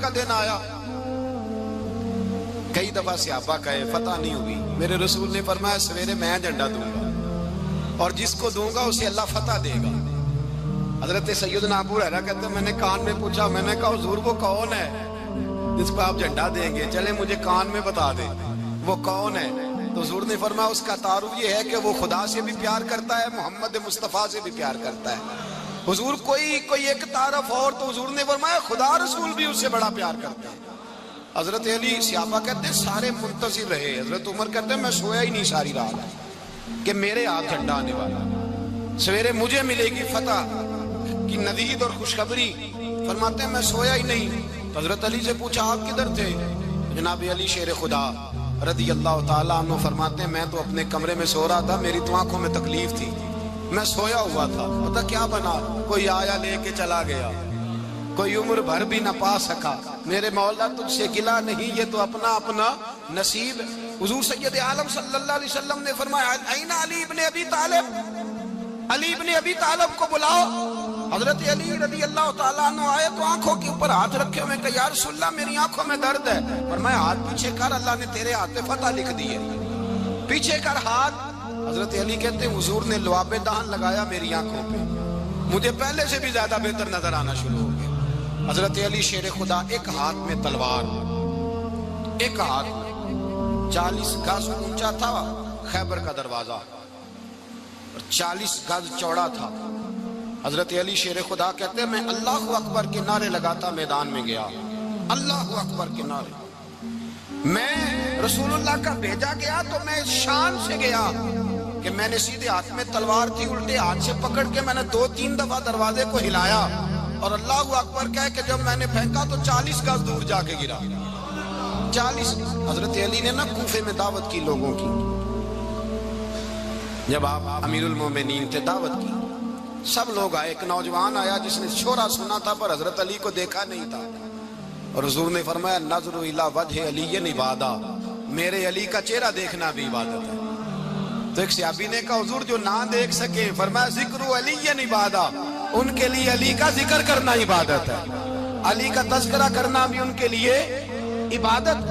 کا دن آیا. کئی دفعہ صحابہ کہے فتح نہیں ہوئی. میرے رسول نے فرمایا سویرے میں جھنڈا دوں گا اور جس کو دوں گا اسے اللہ فتح دے گا. حضرت سیدنا ابو ہریرہ کہتے ہیں میں نے کان میں پوچھا, میں نے کہا حضور وہ کون ہے جس کو آپ جھنڈا دیں گے؟ چلے مجھے کان میں بتا دیں وہ کون ہے. تو حضور نے فرمایا اس کا تعارف یہ ہے کہ وہ خدا سے بھی پیار کرتا ہے, محمد مصطفیٰ سے بھی پیار کرتا ہے. حضور کوئی ایک تعارف اور, تو حضور نے فرمایا خدا رسول بھی اس سے بڑا پیار کرتا ہے. حضرت علی صحابہ کہتے ہیں سارے منتظر رہے. حضرت عمر کہتے ہیں میں سویا ہی نہیں ساری رات کہ میرے ہاتھ جھنڈا آنے والا, سویرے مجھے ملے گی فتح کی ندید اور خوشخبری. فرماتے ہیں میں سویا ہی نہیں. حضرت علی سے پوچھا آپ کدھر تھے؟ جناب علی شیر خدا رضی اللہ تعالیٰ عنہ فرماتے ہیں میں تو اپنے کمرے میں سو رہا تھا, میری تو آنکھوں میں تکلیف تھی, میں سویا ہوا تھا. پتہ کیا بنا, کوئی آیا لے کے چلا گیا, کوئی عمر بھر بھی نہ پا سکا. میرے مولا تجھ سے گلا نہیں, یہ تو اپنا اپنا نصیب. حضور سید عالم صلی اللہ علیہ وسلم نے فرمایا این علی ابن ابی طالب, علی ابن ابی طالب کو بلاؤ. حضرت علی رضی اللہ تعالیٰ عنہ آئے تو آنکھوں کے اوپر ہاتھ رکھے ہوئے کہ یا رسول اللہ میری آنکھوں میں درد ہے. فرمایا ہاتھ پیچھے کر, اللہ نے تیرے ہاتھ پہ فتح لکھ دی ہے, پیچھے کر ہاتھ. حضرت علی کہتے ہیں حضور نے لعاب دہن لگایا میری آنکھوں پہ, مجھے پہلے سے بھی زیادہ بہتر نظر آنا شروع ہو گیا. حضرت علی شیر خدا ایک ہاتھ میں تلوار, ایک ہاتھ 40 گز اونچا تھا خیبر کا دروازہ اور 40 گز چوڑا تھا. حضرت علی شیر خدا کہتے ہیں میں اللہ اکبر کے نعرے لگاتا میدان میں گیا, اللہ اکبر کے نعرے. میں رسول اللہ کا بھیجا گیا تو میں شان سے گیا کہ میں نے سیدھے ہاتھ میں تلوار تھی, الٹے ہاتھ سے پکڑ کے میں نے 2-3 دفعہ دروازے کو ہلایا اور اللہ اکبر کہہ کہ جب میں نے پھینکا تو 40 گز دور جا کے گرا. 40. حضرت علی نے نا کوفے میں دعوت کی لوگوں کی, جب آپ امیر المومنین تھے دعوت کی, سب لوگ آئے. ایک نوجوان آیا جس نے شورا سنا تھا پر حضرت علی کو دیکھا نہیں تھا, اور حضور نے فرمایا نظر الی وجہ علی عبادہ, میرے علی کا چہرہ دیکھنا بھی عبادت ہے. تو ایک صحابی نے کہا حضور جو نہ دیکھ سکے, فرمایا ذکر علی عبادہ, ان کے لیے علی کا ذکر کرنا عبادت ہے, علی کا تذکرہ کرنا بھی ان کے لیے عبادت.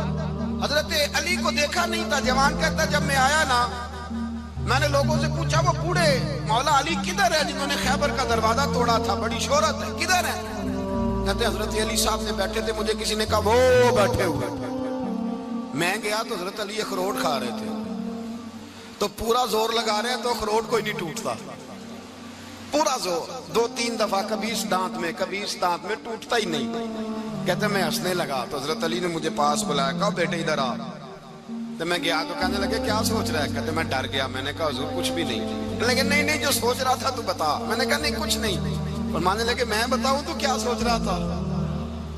حضرت علی کو دیکھا نہیں تھا. جوان کہتا جب میں آیا نا میں نے لوگوں سے پوچھا وہ بوڑھے مولا علی کدھر ہے جنہوں نے خیبر کا دروازہ توڑا تھا, بڑی شہرت ہے, کدھر ہے؟ کہتے حضرت علی صاحب نے بیٹھے تھے, مجھے کسی نے کہا وہ بیٹھے ہوئے. میں گیا تو حضرت علی اخروٹ کھا رہے تھے, تو پورا زور لگا رہے ہیں تو اخروٹ کوئی نہیں ٹوٹتا, پورا زور 2-3 دفعہ کبھی اس دانت میں کبھی اس دانت میں, ٹوٹتا ہی نہیں. کہتے میں ہنسنے لگا تو حضرت علی نے مجھے پاس بلایا, کہا بیٹے ادھر آ. تو میں گیا تو کہنے لگے کیا سوچ رہا ہے؟ کہتے میں ڈر گیا. میں نے کہا حضور کچھ بھی نہیں. لیکن نہیں جو سوچ رہا تھا تو بتا. میں نے کہا نہیں کچھ نہیں. فرمانے لگے میں بتاؤں تو کیا سوچ رہا تھا؟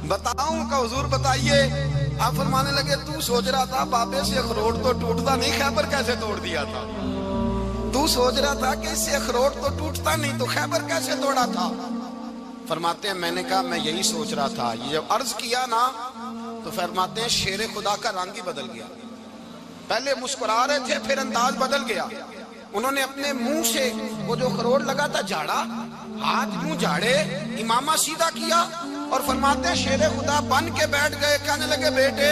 بتاؤں؟ کہ حضور بتائیے. آپ فرمانے لگے تو سوچ رہا تھا بابے سے اخروٹ تو ٹوٹتا نہیں, خیبر کیسے توڑ دیا تھا؟ تو سوچ رہا تھا کہ اس سے اخروٹ تو ٹوٹتا نہیں تو خیبر کیسے توڑا تھا؟ فرماتے ہیں میں نے کہا میں یہی سوچ رہا تھا. یہ جب عرض کیا نا تو فرماتے ہیں شیر خدا کا رنگ ہی بدل گیا. پہلے مسکرا رہے تھے پھر انداز بدل گیا. انہوں نے اپنے منہ سے وہ جو خروٹ لگا تھا جھاڑا, ہاتھ منہ جھاڑے, امامہ سیدھا کیا اور فرماتے ہیں شیر خدا بن کے بیٹھ گئے. کہنے لگے بیٹے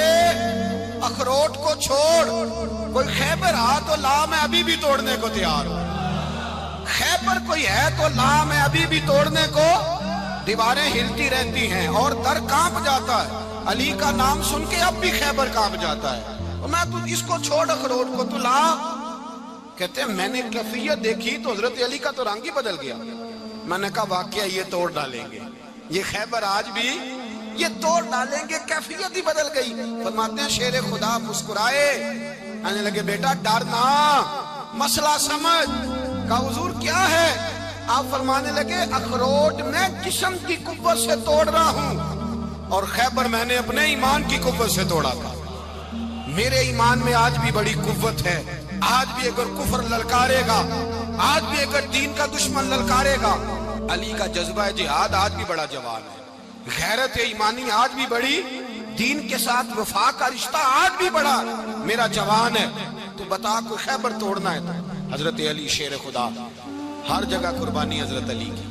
اخروٹ کو چھوڑ, کوئی خیبر آ تو لا, میں ابھی بھی توڑنے کو تیار ہوں. خیبر کوئی ہے تو لا, میں ابھی بھی توڑنے کو. دیواریں ہلتی رہتی ہیں اور در کانپ جاتا ہے. علی کا نام سن کے اب بھی خیبر کانپ جاتا ہے. میں تو اس کو چھوڑ اخروٹ کو تو لا. کہتے ہیں میں نے کیفیت دیکھی تو حضرت علی کا تو رنگ ہی بدل گیا. میں نے کہا واقعہ یہ توڑ ڈالیں گے, یہ خیبر آج بھی یہ توڑ ڈالیں گے, کیفیت ہی بدل گئی. فرماتے ہیں شیر خدا مسکرائے, کہنے لگے بیٹا ڈرنا, مسئلہ سمجھ. کہا حضور کیا ہے؟ آپ فرمانے لگے اخروٹ میں جسم کی قوت سے توڑ رہا ہوں اور خیبر میں نے اپنے ایمان کی قوت سے توڑا تھا. میرے ایمان میں آج بھی بڑی قوت ہے. آج بھی اگر کفر للکارے گا, آج بھی اگر دین کا دشمن للکارے گا, علی کا جذبہ جہاد آج بھی بڑا جوان ہے. غیرت ایمانی آج بھی بڑی, دین کے ساتھ وفا کا رشتہ آج بھی بڑا میرا جوان ہے. تو بتا کوئی خیبر توڑنا ہے تو حضرت علی شیر خدا, ہر جگہ قربانی حضرت علی کی.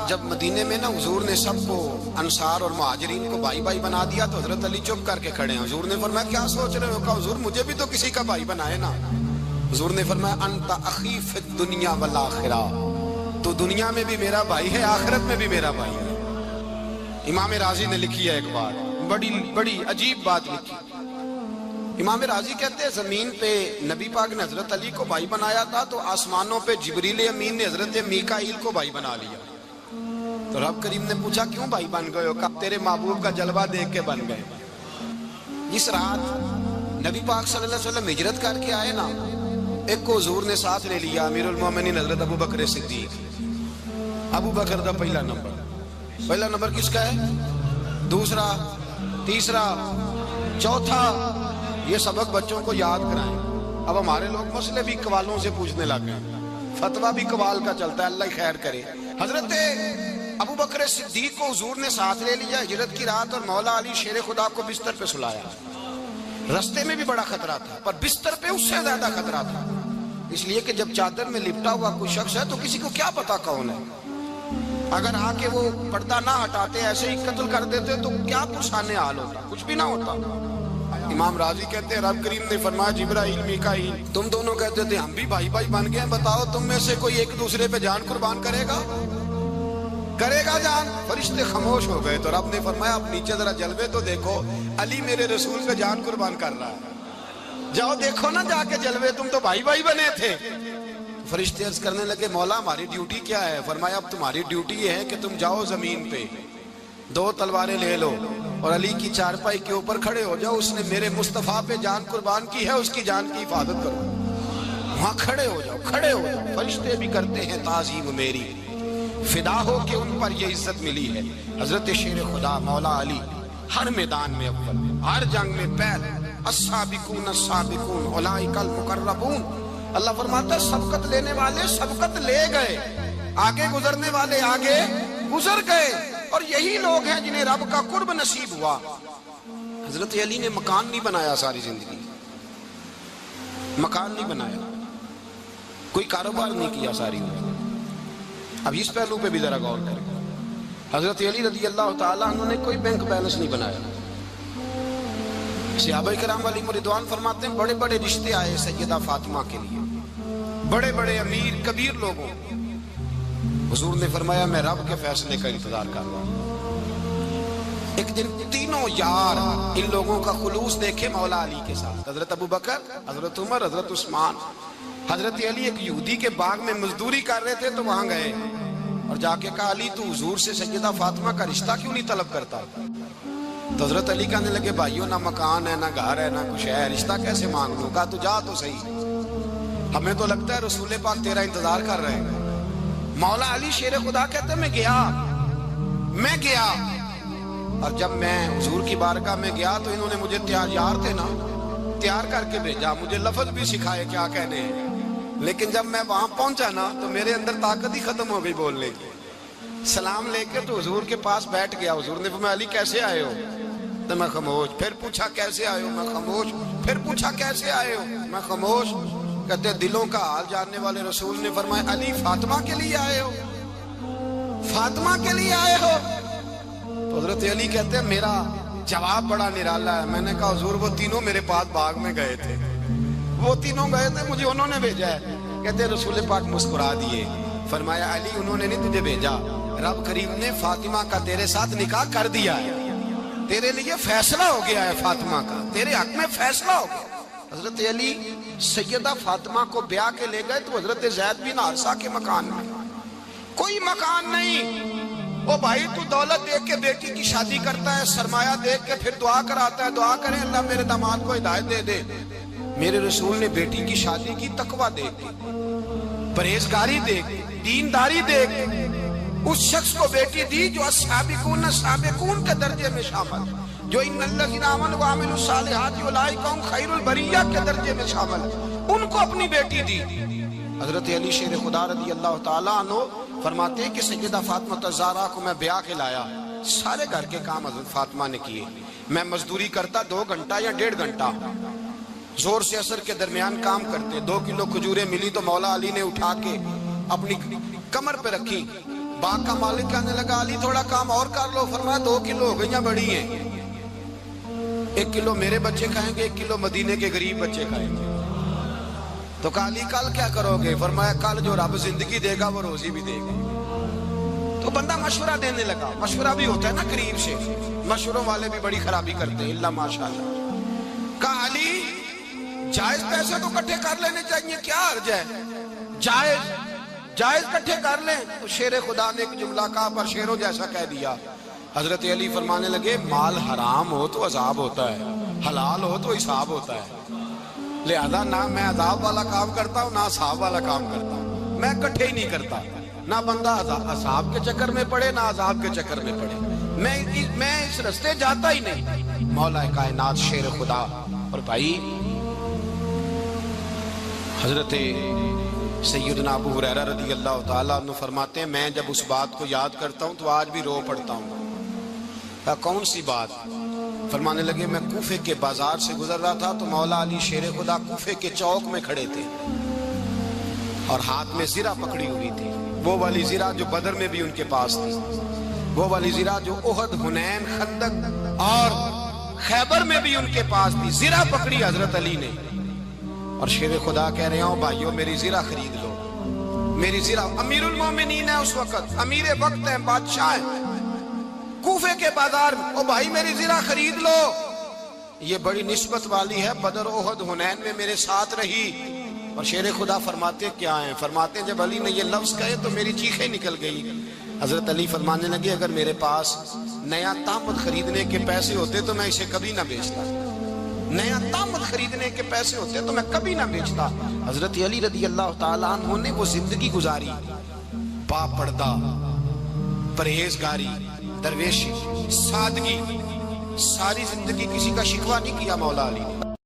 جب مدینے میں نا حضور نے سب کو انصار اور مہاجرین کو بھائی بھائی بنا دیا تو حضرت علی چپ کر کے کھڑے ہیں. حضور نے فرمایا کیا سوچ رہے ہو؟ کہا حضور مجھے بھی تو کسی کا بھائی بنائے نا. حضور نے فرمایا انت اخی فی الدنیا والآخرہ، تو دنیا میں بھی میرا بھائی ہے، آخرت میں بھی میرا بھائی ہے. امام راضی نے لکھی ہے ایک بات، بڑی عجیب بات لکھی. امام راضی کہتے ہیں زمین پہ نبی پاک نے حضرت علی کو بھائی بنایا تھا تو آسمانوں پہ جبریل امین نے حضرت میکائیل کو بھائی بنا لیا. تو رب کریم نے پوچھا کیوں بھائی بن گئے ہو؟ کہا تیرے محبوب کا جلوہ دیکھ کے بن گئے. جس رات نبی پاک صلی اللہ علیہ وسلم ہجرت کر کے آئے نا، ایک کو حضور نے ساتھ لے لیا، امیر المومنین حضرت ابو بکر صدیق. ابو بکر دا پہلا نمبر کس کا ہے؟ دوسرا، تیسرا، چوتھا. یہ سبق بچوں کو یاد کرائیں. اب ہمارے لوگ مسئلے بھی قوالوں سے پوچھنے لگ گئے، فتویٰ بھی قوال کا چلتا ہے، اللہ ہی خیر کرے. حضرت ابو بکر صدیق کو حضور نے ساتھ لے لیا ہجرت کی رات، اور مولا علی شیر خدا کو بستر پہ سلایا. رستے میں بھی بڑا خطرہ تھا، پر بستر پہ اس سے زیادہ خطرہ تھا، اس لیے کہ جب چادر میں لپٹا ہوا کوئی شخص ہے تو کسی کو کیا پتا کون ہے. اگر آ کے وہ پردہ نہ ہٹاتے ایسے ہی قتل کر دیتے تو کیا پرسانے حال ہوتا، کچھ بھی نہ ہوتا. امام راضی کہتے ہیں رب کریم نے فرمایا جبرائیل میکائیل تم دونوں کہتے تھے ہم بھی بھائی بھائی بن گئے، بتاؤ تم میں سے کوئی ایک دوسرے پہ جان قربان کرے گا جان؟ فرشتے خاموش ہو گئے. تو رب نے فرمایا اب نیچے ذرا جلوے تو دیکھو، علی میرے رسول پہ جان قربان کر رہا ہے، جاؤ دیکھو نا جا کے جلوے، تم تو بھائی بھائی بنے تھے. فرشتے عرض کرنے لگے مولا ہماری ڈیوٹی کیا ہے؟ فرمایا اب تمہاری ڈیوٹی یہ ہے کہ تم جاؤ زمین پہ 2 تلواریں لے لو اور علی کی چارپائی کے اوپر کھڑے ہو جاؤ، اس نے میرے مصطفیٰ پہ جان قربان کی ہے، اس کی جان کی حفاظت کرو. وہاں کھڑے ہو جاؤ. فرشتے بھی کرتے ہیں تعظیم میری، فدا ہو کہ ان پر یہ عزت ملی ہے. حضرت شیر خدا مولا علی ہر میدان میں اول، ہر جنگ میں پہل. السابقون السابقون اولئک المقربون. اللہ فرماتا ہے سبقت لینے والے سبقت لے گئے، آگے گزرنے والے آگے گزر گئے، اور یہی لوگ ہیں جنہیں رب کا قرب نصیب ہوا. حضرت علی نے مکان نہیں بنایا، ساری زندگی مکان نہیں بنایا، کوئی کاروبار نہیں کیا ساری عمر. اب اس پہلو پہ بھی ذرا غور کریں. حضرت علی رضی اللہ تعالیٰ عنہ نے کوئی بینک بیلنس نہیں بنایا. صحابہ کرام علیہم رضوان فرماتے ہیں بڑے بڑے رشتے آئے سیدہ فاطمہ کے لیے، بڑے بڑے امیر کبیر لوگوں. حضور نے فرمایا میں رب کے فیصلے کا انتظار کر رہا ہوں. ایک دن تینوں یار ان لوگوں کا خلوص دیکھے مولا علی کے ساتھ، حضرت ابو بکر، حضرت عمر، حضرت عثمان. حضرت علی ایک یہودی کے باغ میں مزدوری کر رہے تھے تو وہاں گئے اور جا کے کہا علی تو حضور سے سیدہ فاطمہ کا رشتہ کیوں نہیں طلب کرتا؟ تو حضرت علی کہنے لگے بھائیو نہ مکان ہے، نہ گھر ہے، نہ کچھ ہے، رشتہ کیسے مانگ لوں؟ کہا تو جا تو صحیح، ہمیں تو لگتا ہے رسول پاک تیرا انتظار کر رہے ہیں. مولا علی شیر خدا کہتے میں گیا اور جب میں حضور کی بارگاہ میں گیا تو انہوں نے مجھے تیار کر کے بھیجا، مجھے لفظ بھی سکھائے کیا کہنے ہیں. لیکن جب میں وہاں پہنچا نا تو میرے اندر طاقت ہی ختم ہو گئی بولنے کی. سلام لے کے تو حضور کے پاس بیٹھ گیا. حضور نے فرمایا علی کیسے آئے ہو؟ تو میں خاموش. پھر پوچھا کیسے آئے ہو؟ میں خاموش. پھر پوچھا کیسے آئے ہو؟ میں خاموش. کہتے دلوں کا حال جاننے والے رسول نے فرمایا علی فاطمہ کے لیے آئے ہو؟ فاطمہ کے لیے آئے ہو؟ تو حضرت علی کہتے ہیں میرا جواب بڑا نرالا ہے. میں نے کہا حضور وہ تینوں میرے پاس باغ میں گئے تھے، وہ تینوں گئے تھے، مجھے انہوں نے بھیجا ہے. کہتے ہیں رسول پاک مسکرا دیے، فرمایا علی انہوں نے نہیں تجھے بھیجا، رب کریم نے فاطمہ کا تیرے ساتھ نکاح کر دیا ہے، تیرے لیے فیصلہ ہو گیا ہے، فاطمہ کا تیرے حق میں فیصلہ ہو گیا. حضرت علی سیدہ فاطمہ کو بیاہ کے لے گئے تو حضرت زید بن حارثہ کے مکان میں کوئی مکان نہیں. وہ بھائی تو دولت دیکھ کے بیٹی کی شادی کرتا ہے، سرمایہ دیکھ کے پھر دعا کراتا ہے، دعا کریں اللہ میرے داماد کو ہدایت دے دے. میرے رسول نے بیٹی کی شادی کی تقوی دیکھ کے، پرہیزگاری دیکھ کے، دینداری دیکھ کے اس شخص کو بیٹی دی جو السابقون السابقون کے درجے میں شامل، جو ان الذین آمنوا وعملوا الصالحات اولئک هم خیر البریہ کے درجے میں شامل، ان کو اپنی بیٹی دی. حضرت علی شیر خدا رضی اللہ تعالیٰ عنہ فرماتے ہیں کہ سیدہ فاطمہ الزہرا کو میں بیاہ کے لایا، سارے گھر کے کام حضرت فاطمہ نے کیے. میں مزدوری کرتا 2 گھنٹہ یا 1.5 گھنٹہ، زور سے اثر کے درمیان کام کرتے. 2 کلو کھجوریں ملی تو مولا علی نے اٹھا کے اپنی کمر پہ رکھی، باغ کا مالک کہنے لگا علی تھوڑا کام اور کر لو. فرمایا 2 کلو ہو گئیاں بڑی ہیں, 1 کلو میرے بچے کھائیں گے, 1 کلو مدینے کے غریب بچے کھائیں گے. تو کہا علی کل کیا کرو گے؟ فرمایا کل جو رب زندگی دے گا وہ روزی بھی دے گا. تو بندہ مشورہ دینے لگا. مشورہ بھی ہوتا ہے نا قریب سے, مشوروں والے بھی بڑی خرابی کرتے ہیں اللہ ماشاءاللہ. کہا علی جائز پیسے تو کٹھے کر لینے چاہیے, کیا حرج ہے, جائز کٹھے کر لیں. تو شیر خدا نے ایک جملہ کہا پر شیروں جیسا کہہ دیا. حضرت علی فرمانے لگے مال حرام ہو تو عذاب ہوتا ہے, حلال ہو تو حساب ہوتا ہے. لہذا نہ میں عذاب والا کام کرتا ہوں نہ حساب والا کام کرتا ہوں, میں کٹھے ہی نہیں کرتا. نہ بندہ عذاب کے چکر میں پڑے نہ عذاب کے چکر میں پڑے, میں اس رستے جاتا ہی نہیں. مولا کائنات شیر خدا. اور بھائی حضرت سیدنا ابو ہریرہ رضی اللہ تعالیٰ عنہ فرماتے ہیں میں جب اس بات کو یاد کرتا ہوں تو آج بھی رو پڑتا ہوں. کون سی بات؟ فرمانے لگے میں کوفے کے بازار سے گزر رہا تھا تو مولا علی شیر خدا کوفے کے چوک میں کھڑے تھے اور ہاتھ میں زرہ پکڑی ہوئی تھی, وہ والی زرہ جو بدر میں بھی ان کے پاس تھی, وہ والی زرہ جو احد, حنین, خندق اور خیبر میں بھی ان کے پاس تھی. زرہ پکڑی حضرت علی نے اور شیر خدا کہہ رہے ہوں بھائیو میری زرہ خرید لو. میری زرہ, امیر المومنین ہے اس وقت, امیر وقت ہے, بادشاہ ہے, کوفے کے بازار میں, او بھائی میری زرہ خرید لو. یہ بڑی نسبت والی ہے, بدر, احد, حنین میں میرے ساتھ رہی. اور شیر خدا فرماتے کیا ہیں؟ فرماتے ہیں جب علی نے یہ لفظ کہے تو میری چیخیں نکل گئی. حضرت علی فرمانے لگے اگر میرے پاس نیا طامت خریدنے کے پیسے ہوتے تو میں اسے کبھی نہ بیچتا. نیا طامت خریدنے کے پیسے ہوتے تو میں کبھی نہ بیچتا. حضرت علی رضی اللہ تعالیٰ عنہ نے وہ زندگی گزاری, با پردہ, پرہیزگاری, درویشی, سادگی, ساری زندگی کسی کا شکوہ نہیں کیا مولا علی نے.